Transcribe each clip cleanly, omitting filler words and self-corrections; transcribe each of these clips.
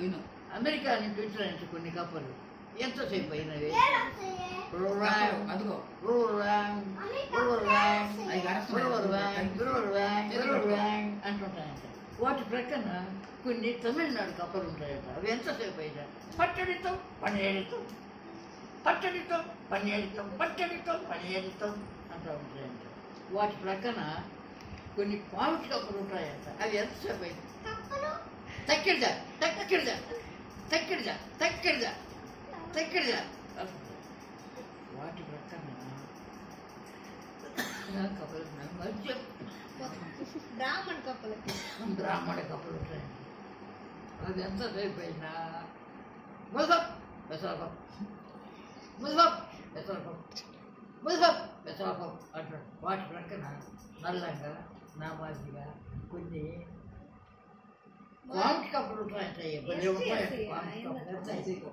విను. అమెరికా నుంచి వచ్చినాయంటే కొన్ని కప్పలు ఎంతసేపు అయినవి అదిగో అంటుంటాయంట. వాటి ప్రక్కన కొన్ని తమిళనాడు కప్పలు ఉంటాయంట. అవి ఎంతసేపు అయినా పట్టడితో పనిచేడితో పట్టడితో పనిచేడితో పట్టడితో పనిచేడితో అంటూ ఉంటాయంట. వాటి ప్రక్కన కొన్ని పావుటి కప్పలు ఉంటాయంట. అవి ఎంతసేపు అయినా తక్కిడిదా తక్కిడిదా తక్కిడిదా తక్కిడిదా తక్కిడిదా వాటి ప్రక్కన కప్పలు మధ్య బ్రాహ్మణ కప్పలు ఉంటాయండి. అది ఎంతసేపు అయినా ముజఫ్ పెసరపప్పు ముజఫ్ పెసరపప్పు ముజఫ్ పెసరపప్పు అంటాడు. వాటి ప్రక్కన నల్లంగా నామాజిగా కొన్ని పాంట్ కప్పులు ఉంటాయంటే కొన్ని ఉంటాయండి. పాంట్ కప్పులు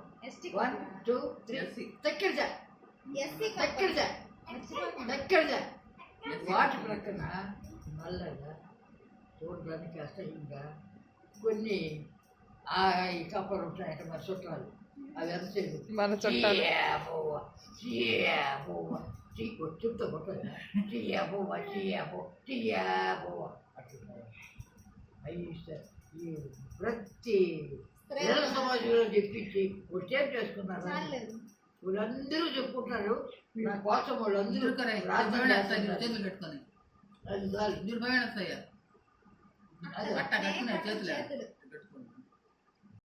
1 2 3 తక్కిడిదా తక్కిడిదా తక్కిడిదా వాటి ప్రక్కన నల్లగా చూడడానికి అసహ్యంగా కొన్ని ఈ కప్పలు ఉంటాయంటే మన చుట్టాలు. అవి ఎంతసేపు మన చుట్టాలు చెప్తా కొట్టాలి అట్లా అవి ఇస్తారు. ఈ ప్రతి పిల్లల సమాజంలో చెప్పించి టేప్ చేసుకున్నారు. వీళ్ళందరూ చెప్పుకుంటారు నా కోసం. వాళ్ళందరూ చేతులు పెట్టుకొని అది చాలు. దుర్భయం వస్తాయా? అట్ట కట్టుకున్నారు చేతులు.